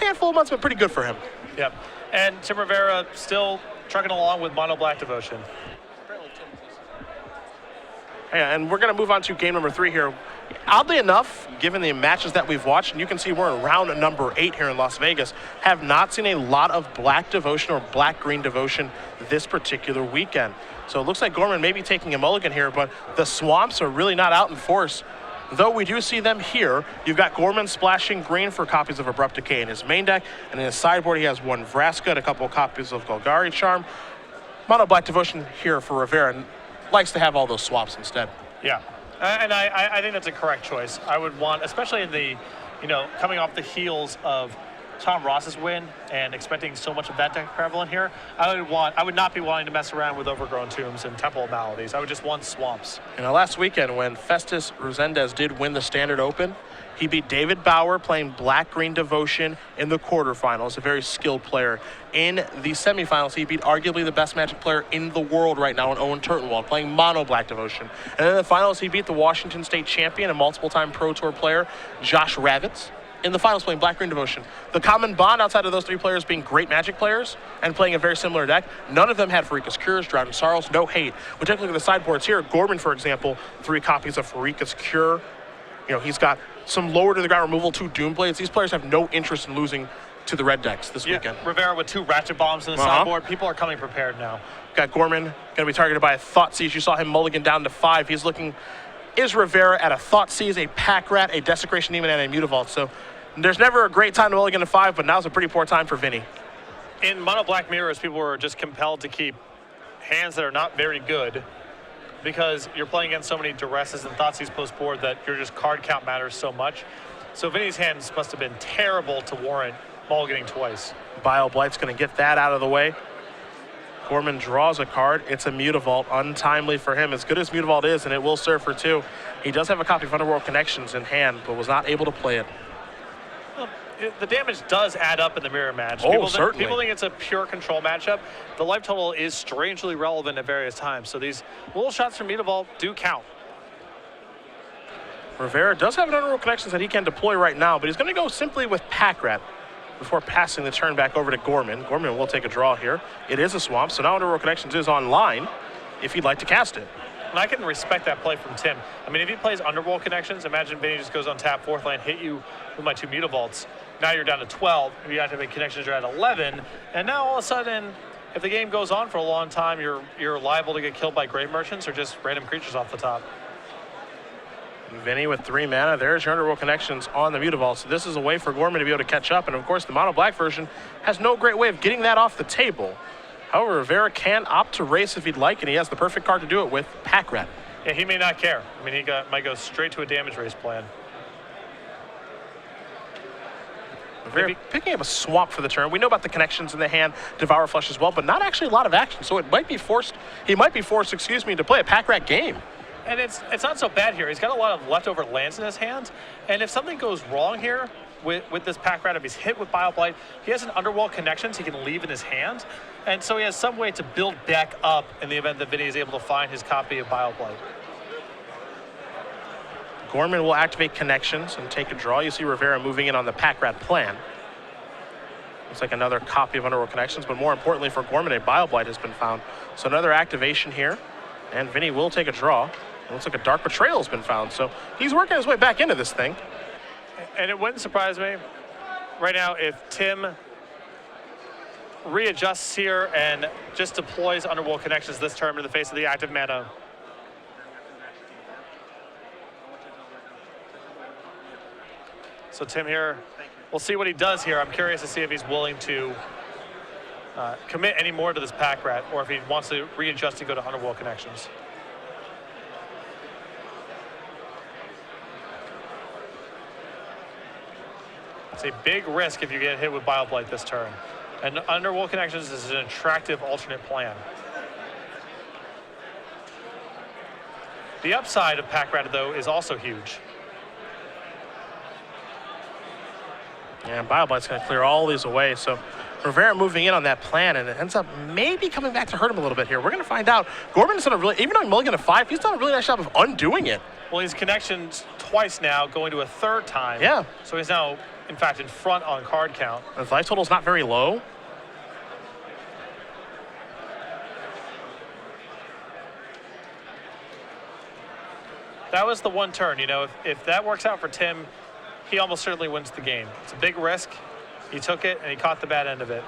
handful of months have been pretty good for him. Yep. And Tim Rivera still trucking along with Mono Black Devotion. Yeah, and we're going to move on to game number 3 here. Oddly enough, given the matches that we've watched, and you can see we're in round number 8 here in Las Vegas, have not seen a lot of Black Devotion or Black-Green Devotion this particular weekend. So it looks like Gorman may be taking a mulligan here, but the Swamps are really not out in force. Though we do see them here, you've got Gorman splashing green for copies of Abrupt Decay in his main deck, and in his sideboard he has 1 Vraska and a couple of copies of Golgari Charm. Mono Black Devotion here for Rivera, and likes to have all those swaps instead. Yeah, and I think that's a correct choice. I would want, especially in the, coming off the heels of Tom Ross's win and expecting so much of that deck prevalent here, I would not be wanting to mess around with Overgrown Tombs and Temple of Maladies. I would just want swamps. Last weekend when Festus Rosendez did win the Standard Open, he beat David Bauer playing Black-Green Devotion in the quarterfinals, a very skilled player. In the semifinals, he beat arguably the best Magic player in the world right now in Owen Turtenwald, playing Mono Black Devotion. And in the finals, he beat the Washington State champion and multiple-time Pro Tour player, Josh Ravitz, in the finals playing Black-Green Devotion. The common bond outside of those 3 players being great Magic players and playing a very similar deck, none of them had Farika's Cures, Drowning Sorrows, no hate. We take a look at the sideboards here. Gorman, for example, 3 copies of Farika's Cure. He's got some lower to the ground removal, 2 Doom Blades. These players have no interest in losing to the red decks this weekend. Rivera with 2 Ratchet Bombs in the sideboard. People are coming prepared now. Got Gorman going to be targeted by a Thoughtseize. You saw him mulligan down to 5. He's looking, is Rivera at a Thoughtseize, a Pack Rat, a Desecration Demon, and a Mutavault. So there's never a great time to mulligan to 5, but now's a pretty poor time for Vinnie. In Mono Black Mirrors, people were just compelled to keep hands that are not very good because you're playing against so many Duresses and Thoughtseize post board that your just card count matters so much. So Vinnie's hands must have been terrible to warrant mulliganing twice. BioBlight's going to get that out of the way. Gorman draws a card. It's a Mutavault, untimely for him. As good as Mutavault is, and it will serve for 2, he does have a copy of Underworld Connections in hand, but was not able to play it. Well, the damage does add up in the mirror match. Certainly. People think it's a pure control matchup. The life total is strangely relevant at various times, so these little shots from Mutavault do count. Rivera does have an Underworld Connections that he can deploy right now, but he's going to go simply with Pack Rat before passing the turn back over to Gorman. Gorman will take a draw here. It is a swamp, so now Underworld Connections is online if he'd like to cast it. And I can respect that play from Tim. I mean, if he plays Underworld Connections, imagine Vinnie just goes on tap, 4th lane, hit you with my 2 Mutavaults. Now you're down to 12. If you activate Connections, you're at 11. And now all of a sudden, if the game goes on for a long time, you're liable to get killed by Grave Merchants or just random creatures off the top. Vinnie with 3 mana. There's your Underworld Connections on the Mutavault. So this is a way for Gorman to be able to catch up. And of course, the Mono Black version has no great way of getting that off the table. However, Rivera can opt to race if he'd like, and he has the perfect card to do it with Pack Rat. Yeah, he may not care. I mean, he might go straight to a damage race plan. Rivera picking up a swamp for the turn. We know about the connections in the hand, Devour Flush as well, but not actually a lot of action. So it might be forced, he might be forced, to play a Pack Rat game. And it's not so bad here. He's got a lot of leftover lands in his hand. And if something goes wrong here with this Pack Rat, if he's hit with BioBlight, he has an Underworld Connections he can leave in his hand. And so he has some way to build back up in the event that Vinnie is able to find his copy of BioBlight. Gorman will activate Connections and take a draw. You see Rivera moving in on the Pack Rat plan. Looks like another copy of Underworld Connections, but more importantly for Gorman, a BioBlight has been found. So another activation here, and Vinnie will take a draw. It looks like a Dark Betrayal has been found, so he's working his way back into this thing. And it wouldn't surprise me right now if Tim readjusts here and just deploys Underworld Connections this turn in the face of the active mana. So Tim here, we'll see what he does here. I'm curious to see if he's willing to commit any more to this Pack Rat, or if he wants to readjust and go to Underworld Connections. It's a big risk if you get hit with BioBlight this turn. And Underworld Connections is an attractive alternate plan. The upside of Pack Rat, though, is also huge. Yeah, and BioBlight's going to clear all these away, so Rivera moving in on that plan, and it ends up maybe coming back to hurt him a little bit here. We're going to find out. Gorman's done a really, even though he's mulligan to 5, he's done a really nice job of undoing it. Well, he's Connections twice now, going to a 3rd time. Yeah. So he's now in fact, in front on card count. His life total's not very low. That was the one turn. You know, if that works out for Tim, he almost certainly wins the game. It's a big risk. He took it, and he caught the bad end of it.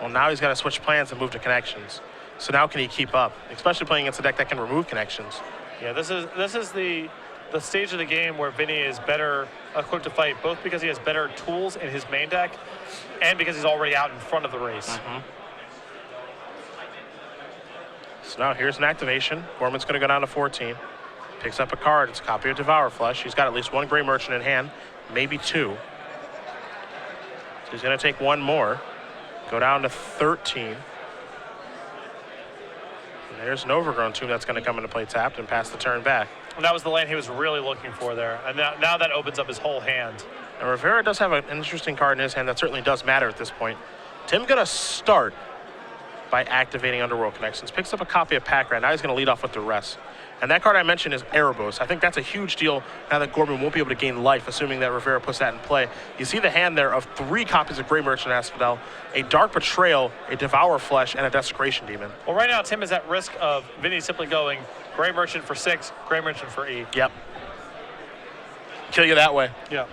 Well, now he's got to switch plans and move to connections. So now can he keep up, especially playing against a deck that can remove connections? Yeah, this is the stage of the game where Vinnie is better equipped to fight, both because he has better tools in his main deck and because he's already out in front of the race. So now here's an activation. Gorman's going to go down to 14. Picks up a card. It's a copy of Devour Flesh. He's got at least one Gray Merchant in hand, maybe two. So he's going to take one more. Go down to 13. And there's an Overgrown Tomb that's going to come into play tapped and pass the turn back. And that was the lane he was really looking for there. And now that opens up his whole hand. And Rivera does have an interesting card in his hand that certainly does matter at this point. Tim's going to start by activating Underworld Connections. Picks up a copy of Pack Rat. Now he's going to lead off with the rest. And that card I mentioned is Erebos. I think that's a huge deal now that Gorman won't be able to gain life, assuming that Rivera puts that in play. You see the hand there of 3 copies of Gray Merchant Asphodel, a Dark Betrayal, a Devour Flesh, and a Desecration Demon. Well, right now, Tim is at risk of Vinnie simply going Gray Merchant for 6, Gray Merchant for E. Yep. Kill you that way. Yeah.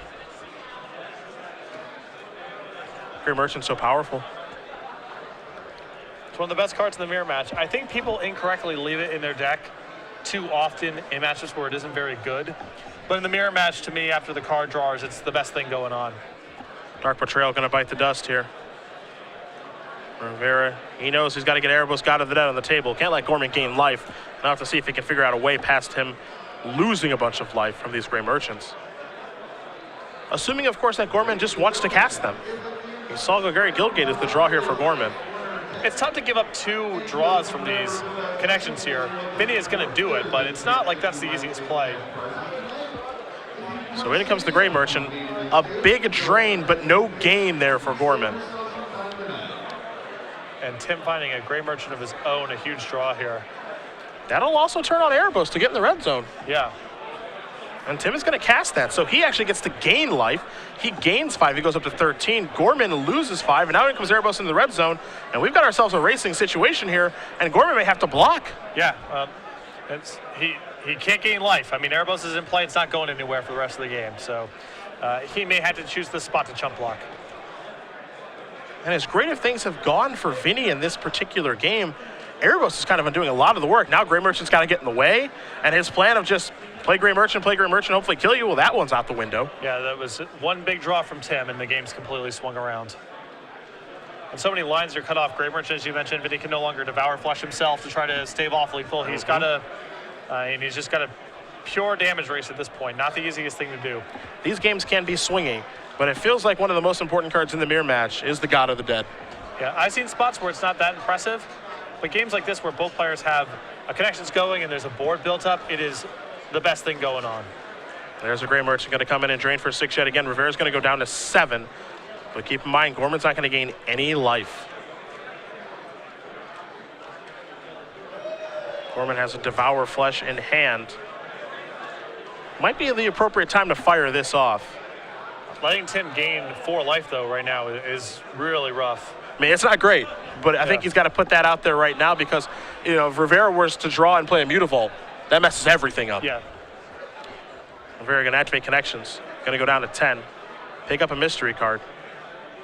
Gray Merchant's so powerful. It's one of the best cards in the mirror match. I think people incorrectly leave it in their deck too often in matches where it isn't very good. But in the mirror match, to me, after the card drawers, it's the best thing going on. Dark Betrayal going to bite the dust here. Rivera, he knows he's got to get Erebos God of the Dead on the table. Can't let Gorman gain life. Now have to see if he can figure out a way past him losing a bunch of life from these Gray Merchants. Assuming, of course, that Gorman just wants to cast them. Salgogary Guildgate is the draw here for Gorman. It's tough to give up 2 draws from these connections here. Vinnie is going to do it, but it's not like that's the easiest play. So in comes the Gray Merchant. A big drain, but no gain there for Gorman. And Tim finding a Gray Merchant of his own, a huge draw here. That'll also turn on Erebos to get in the red zone. Yeah. And Tim is going to cast that, so he actually gets to gain life. He gains 5, he goes up to 13. Gorman loses 5, and now in comes Erebos in the red zone. And we've got ourselves a racing situation here, and Gorman may have to block. Yeah, he can't gain life. I mean, Erebos is in play, it's not going anywhere for the rest of the game. So he may have to choose this spot to chump block. And as great as things have gone for Vinnie in this particular game, Erebos is kind of doing a lot of the work. Now Gray Merchant's got to get in the way, and his plan of just play Gray Merchant, hopefully kill you, well, that one's out the window. Yeah, that was one big draw from Tim, and the game's completely swung around. And so many lines are cut off. Gray Merchant, as you mentioned, but he can no longer Devour Flesh himself to try to stave off lethal. He's got to, and he's just got a pure damage race at this point. Not the easiest thing to do. These games can be swinging, but it feels like one of the most important cards in the mirror match is the God of the Dead. Yeah, I've seen spots where it's not that impressive, but games like this where both players have a connections going and there's a board built up, it is the best thing going on. There's a Gray Merchant going to come in and drain for 6 yet again. Rivera's going to go down to 7. But keep in mind, Gorman's not going to gain any life. Gorman has a Devour Flesh in hand. Might be the appropriate time to fire this off. Letting Tim gain 4 life, though, right now is really rough. I mean, it's not great, but I think he's got to put that out there right now because, you know, if Rivera was to draw and play a Mutavault, that messes everything up. Yeah. Rivera going to activate connections. Going to go down to 10. Pick up a mystery card.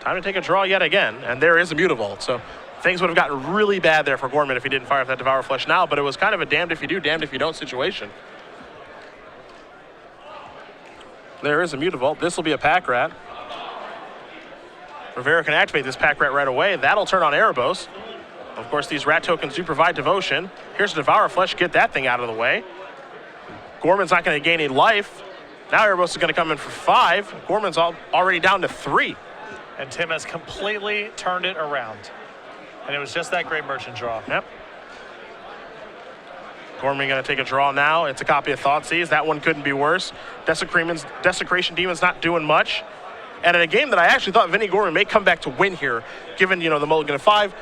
Time to take a draw yet again, and there is a Mutavault. So things would have gotten really bad there for Gorman if he didn't fire off that Devour Flesh now, but it was kind of a damned if you do, damned if you don't situation. There is a Mutavault. This will be a Pack Rat. Rivera can activate this Pack Rat right away. That'll turn on Erebos. Of course, these rat tokens do provide devotion. Here's a Devour Flesh. Get that thing out of the way. Gorman's not going to gain any life. Now Erebos is going to come in for 5. Gorman's already down to 3. And Tim has completely turned it around. And it was just that Gray Merchant draw. Yep. Gorman going to take a draw now. It's a copy of Thoughtseize. That one couldn't be worse. Desecration Demon's not doing much. And in a game that I actually thought Vinnie Gorman may come back to win here, given, the mulligan of 5,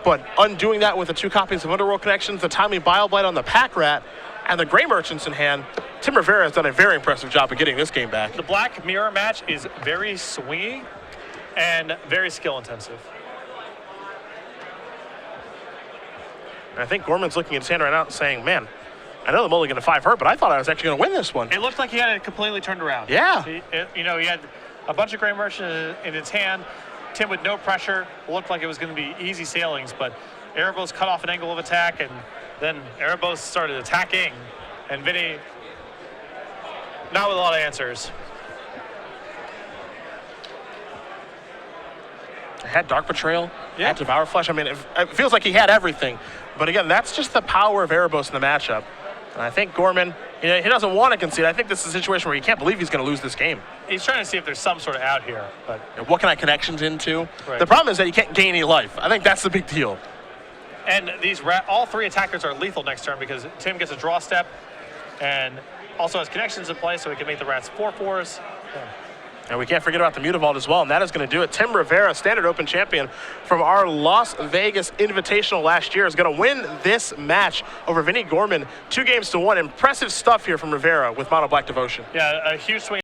but undoing that with the 2 copies of Underworld Connections, the timely Bile Blight on the Pack Rat, and the Gray Merchants in hand, Tim Rivera has done a very impressive job of getting this game back. The black mirror match is very swingy and very skill intensive. And I think Gorman's looking at his hand right now saying, man, I know the mulligan of 5 hurt, but I thought I was actually going to win this one. It looked like he had it completely turned around. Yeah. He had a bunch of Gray Merchants in his hand. Tim with no pressure. Looked like it was going to be easy sailings, but Erebos cut off an angle of attack, and then Erebos started attacking, and Vinnie not with a lot of answers. Had Dark Betrayal, yeah. Had Devour Flesh. I mean, it feels like he had everything. But again, that's just the power of Erebos in the matchup. And I think Gorman, he doesn't want to concede. I think this is a situation where he can't believe he's going to lose this game. He's trying to see if there's some sort of out here. But what can I connections into? Right. The problem is that he can't gain any life. I think that's the big deal. And these all 3 attackers are lethal next turn because Tim gets a draw step and also has connections in play, so he can make the rats 4/4s. Yeah. And we can't forget about the Mutavault as well, and that is going to do it. Tim Rivera, Standard Open champion from our Las Vegas Invitational last year, is going to win this match over Vinnie Gorman 2-1. Impressive stuff here from Rivera with Mono Black Devotion. Yeah, a huge swing.